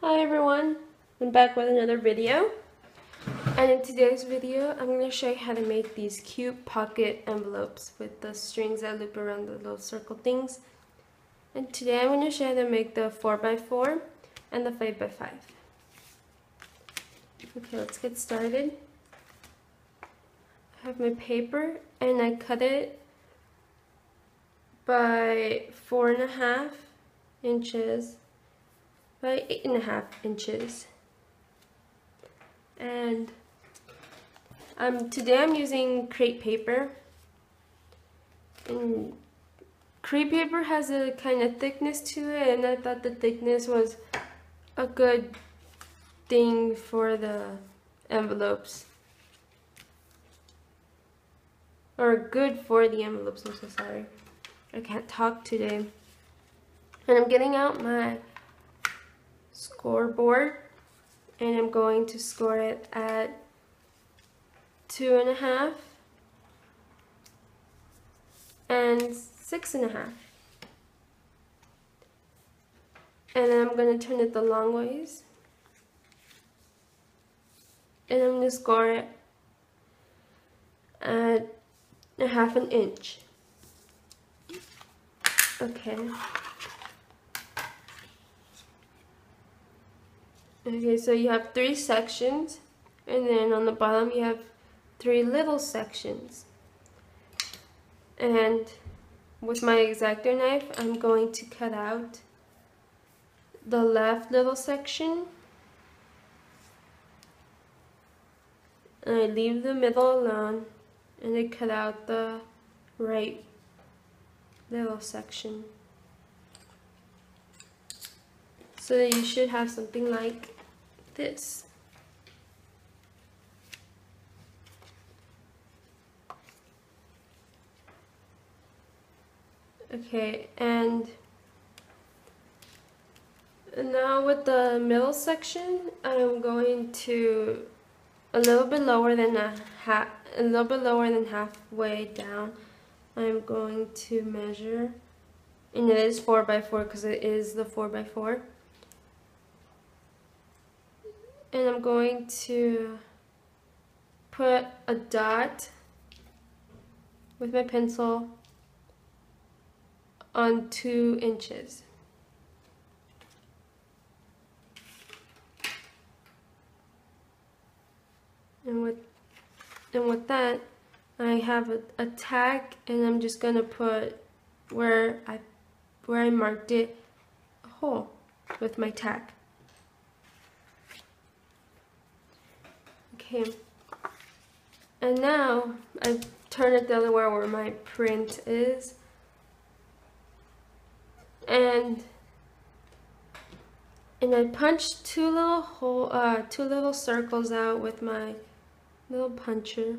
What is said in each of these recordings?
Hi everyone, I'm back with another video, and in today's video I'm going to show you how to make these cute pocket envelopes with the strings that loop around the little circle things. And today I'm going to show you how to make the 4x4 and the 5x5. Okay, let's get started. I have my paper and I cut it by 4.5 inches by 8.5 inches. And today I'm using crepe paper, and crepe paper has a kind of thickness to it, and I thought the thickness was a good thing for the envelopes, or good for the envelopes. I'm so sorry, I can't talk today. And I'm getting out my scoreboard, and I'm going to score it at 2.5 and 6.5. And then I'm going to turn it the long ways. And I'm going to score it at 1/2 inch. Okay. Okay, so you have 3 sections, and then on the bottom you have 3 little sections. And with my X-Acto knife, I'm going to cut out the left little section, and I leave the middle alone, and I cut out the right little section. So that you should have something like this. Okay, and now with the middle section, I'm going to a little bit lower than halfway down. I'm going to measure, and it is 4x4 because it is the 4x4. And I'm going to put a dot with my pencil on 2 inches. And with that, I have a tag, and I'm just gonna put where I marked it a hole with my tag. Okay. And now I turn it the other way where my print is. And I punched two little circles out with my little puncher,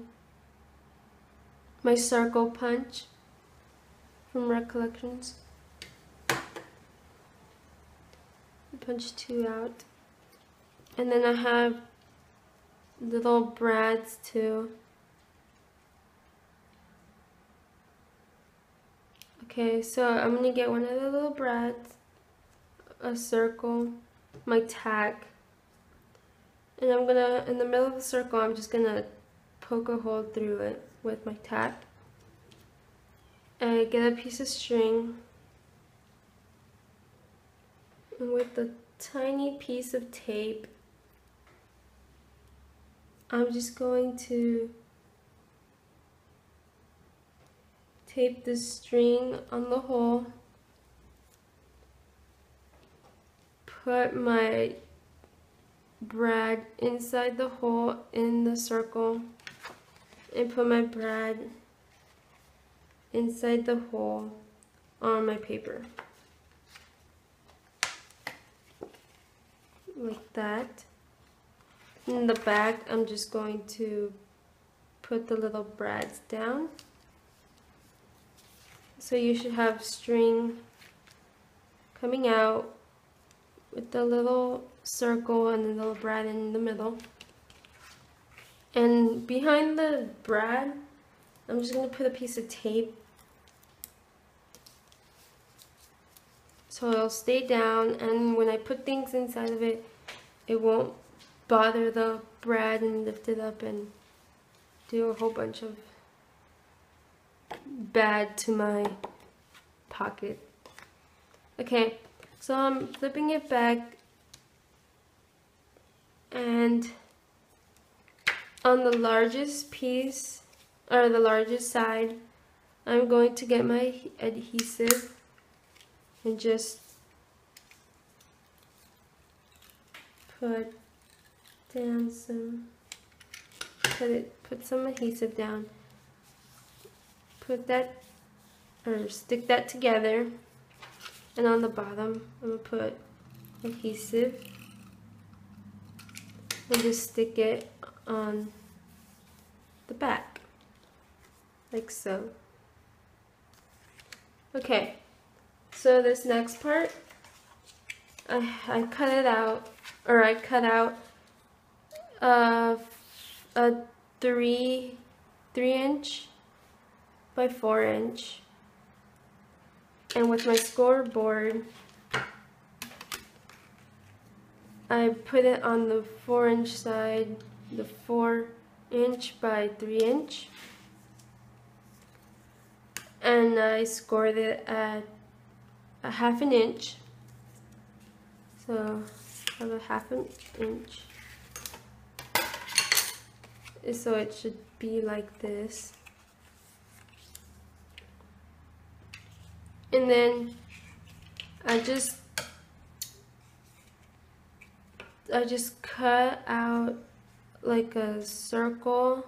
my circle punch from Recollections. I punched 2 out, and then I have little brads too. Okay, so I'm gonna get one of the little brads, a circle, my tag, and I'm gonna, in the middle of the circle, I'm just gonna poke a hole through it with my tag. And I get a piece of string, and with a tiny piece of tape, I'm just going to tape the string on the hole, put my brad inside the hole in the circle, and put my brad inside the hole on my paper. Like that. In the back, I'm just going to put the little brads down. So you should have string coming out with the little circle and the little brad in the middle. And behind the brad, I'm just going to put a piece of tape so it'll stay down, and when I put things inside of it, it won't bother the brad and lift it up and do a whole bunch of bad to my pocket. Okay, so I'm flipping it back, and on the largest piece, or the largest side, I'm going to get my adhesive and just put down some, put some adhesive down, put that, or stick that together, and on the bottom I'm going to put adhesive and just stick it on the back, like so. Okay, so this next part, I cut it out, or I cut out a 3" by 4", and with my scoreboard, I put it on the 4" side, the 4" by 3", and I scored it at a 1/2 inch. So I have a 1/2 inch. So it should be like this. And then I just cut out like a circle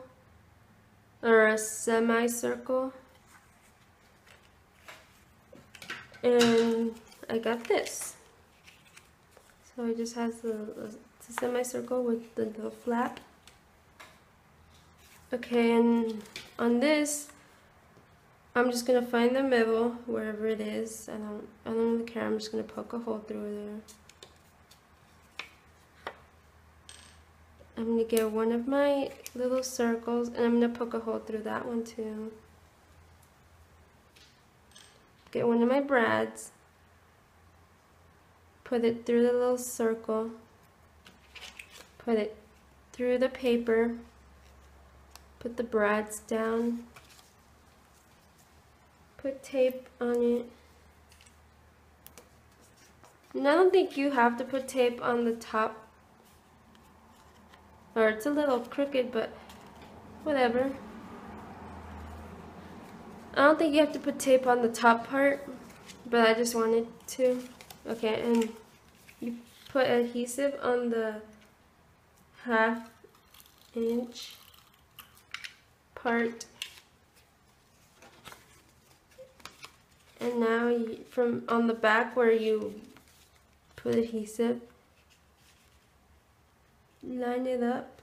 or a semicircle, and I got this. So it just has the semicircle with the little flap. Okay, and on this, I'm just gonna find the middle wherever it is. I don't really care. I'm just gonna poke a hole through there. I'm gonna get one of my little circles, and I'm gonna poke a hole through that one too. Get one of my brads, put it through the little circle, put it through the paper, put the brads down, put tape on it. And I don't think you have to put tape on the top, or it's a little crooked, but whatever. I don't think you have to put tape on the top part, but I just wanted to. Okay, and you put adhesive on the 1/2 inch part, and now from on the back where you put adhesive, line it up.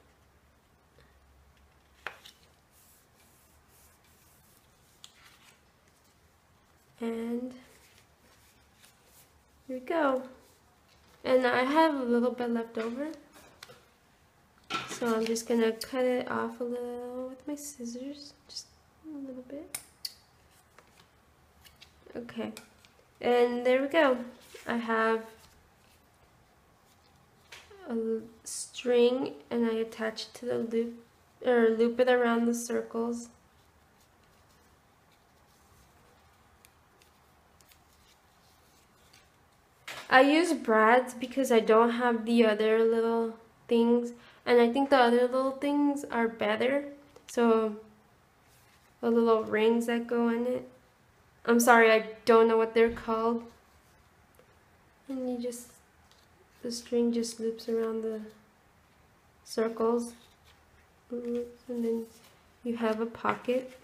And here we go. And I have a little bit left over, so I'm just gonna cut it off a little with my scissors, just a little bit. Okay, and there we go. I have a string, and I attach it to the loop, or loop it around the circles. I use brads because I don't have the other little things, and I think the other little things are better. So the little rings that go in it. I'm sorry, I don't know what they're called. And you just, the string just loops around the circles, and then you have a pocket.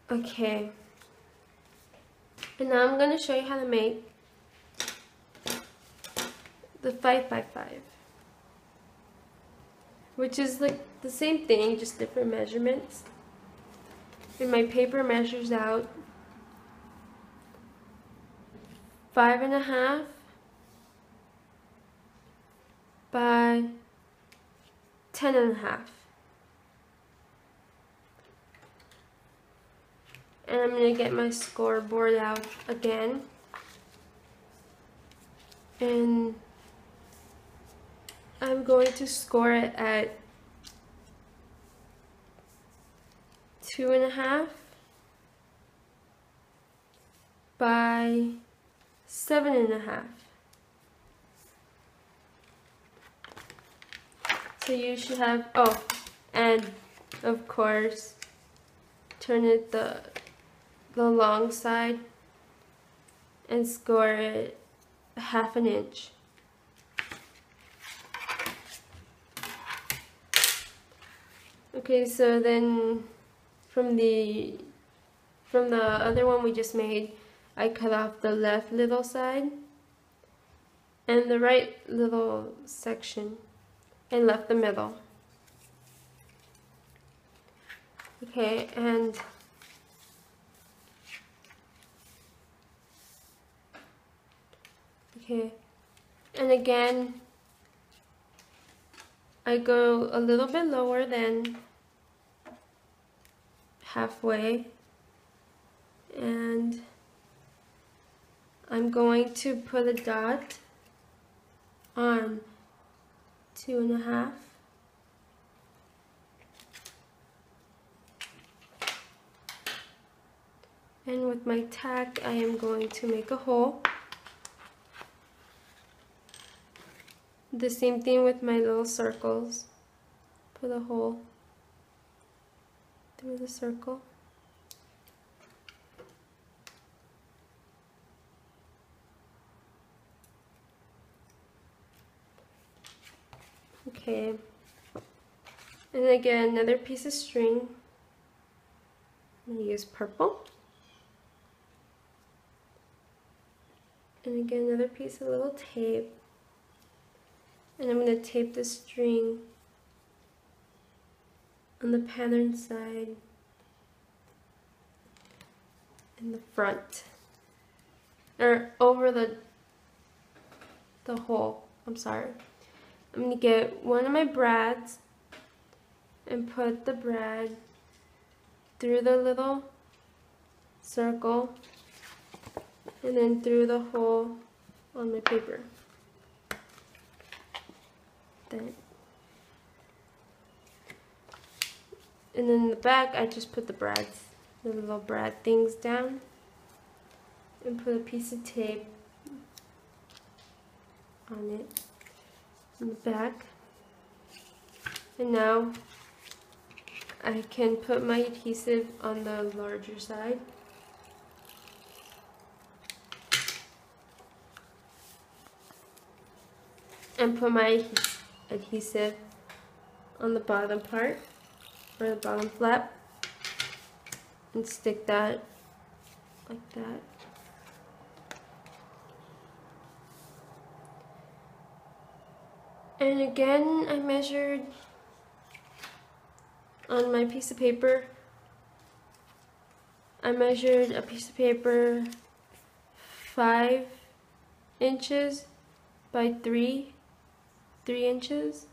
Okay, and now I'm going to show you how to make the 5x5, which is like the same thing, just different measurements. And my paper measures out 5.5 by 10.5. And I'm going to get my scoreboard out again. And I'm going to score it at 2.5 by 7.5. So you should have, oh, and of course, turn it the long side and score it 1/2 inch. Okay, so then from the other one we just made, I cut off the left little side and the right little section and left the middle. Okay, and again I go a little bit lower than halfway, and I'm going to put a dot on 2.5. And with my tack, I am going to make a hole. The same thing with my little circles. Put a hole through the circle. Okay. And again, another piece of string. I'm going to use purple. And again, another piece of little tape. And I'm going to tape the string on the pattern side in the front, or over the hole. I'm sorry. I'm going to get one of my brads and put the brad through the little circle and then through the hole on my paper. Then, and then in the back, I just put the little brad things down and put a piece of tape on it in the back. And now I can put my adhesive on the larger side. And put my adhesive on the bottom part, or the bottom flap, and stick that like that. And again, I measured on my piece of paper. I measured a piece of paper 5 inches by 3 inches.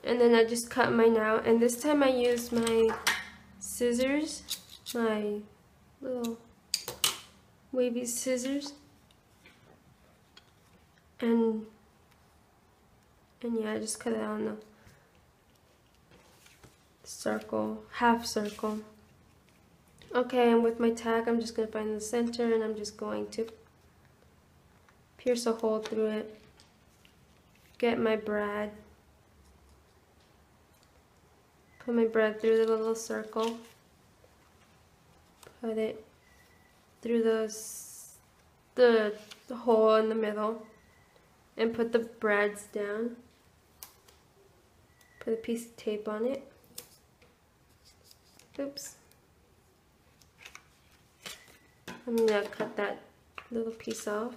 And then I just cut mine out, and this time I used my scissors, my little wavy scissors, and yeah, I just cut it out on the circle, half circle. Okay, and with my tack, I'm just going to find the center, and I'm just going to pierce a hole through it, get my brad, put my brad through the little circle, put it through the hole in the middle, and put the brads down, put a piece of tape on it. Oops. I'm going to cut that little piece off.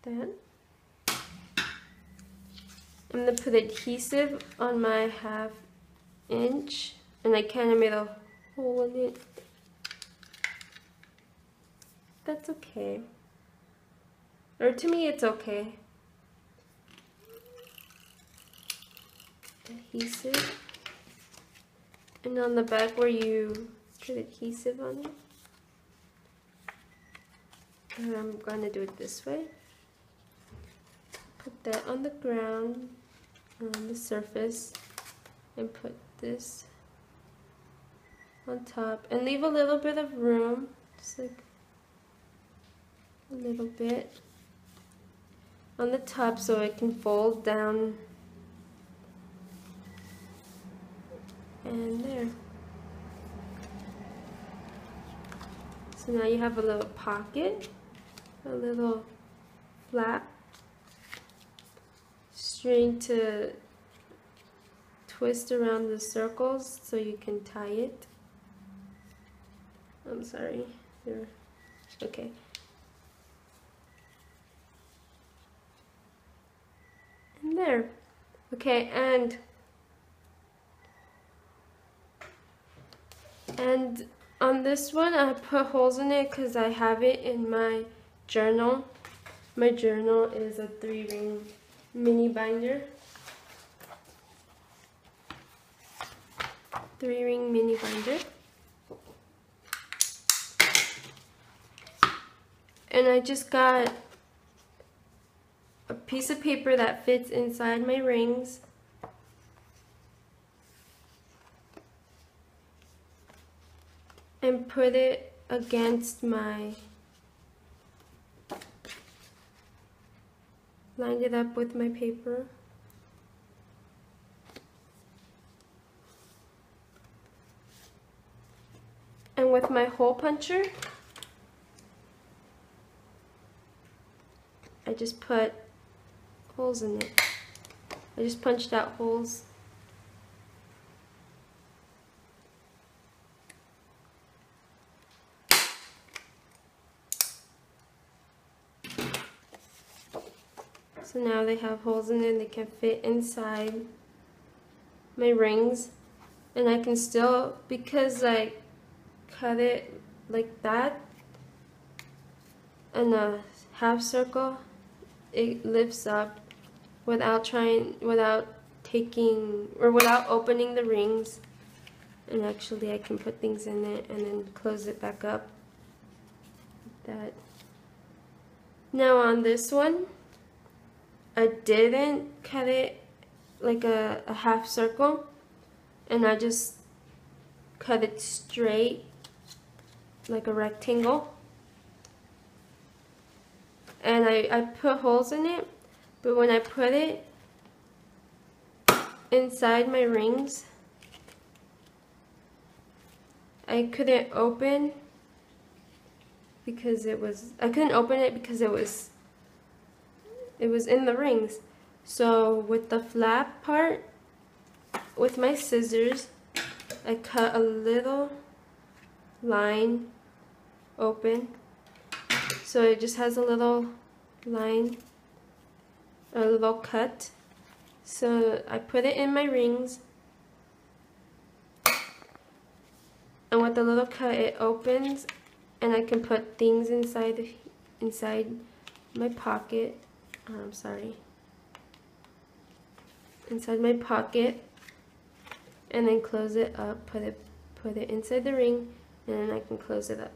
That. I'm going to put adhesive on my 1/2 inch, and I kind of made a hole in it. That's okay. Or to me, it's okay. adhesive. And on the back where you put adhesive on it, and I'm going to do it this way. Put that on the ground, on the surface, and put this on top. And leave a little bit of room, just like a little bit on the top so it can fold down. And there. So now you have a little pocket, a little flap, string to twist around the circles so you can tie it. I'm sorry. There. Okay. And there. Okay, and on this one I put holes in it because I have it in my journal. My journal is a 3-ring mini binder. 3-ring mini binder. And I just got a piece of paper that fits inside my rings. And put it against my, lined it up with my paper. And with my hole puncher, I just put holes in it. I just punched out holes. So now they have holes in it and they can fit inside my rings. And I can still, because I cut it like that in a half circle, it lifts up without opening the rings. And actually I can put things in it and then close it back up like that. Now on this one, I didn't cut it like a half circle, and I just cut it straight like a rectangle. And I put holes in it, but when I put it inside my rings, I couldn't open because it was in the rings. So with the flap part, with my scissors, I cut a little line open. So it just has a little line, a little cut. So I put it in my rings. And with the little cut, it opens, and I can put things inside my pocket. Inside my pocket, and then close it up. Put it inside the ring, and then I can close it up.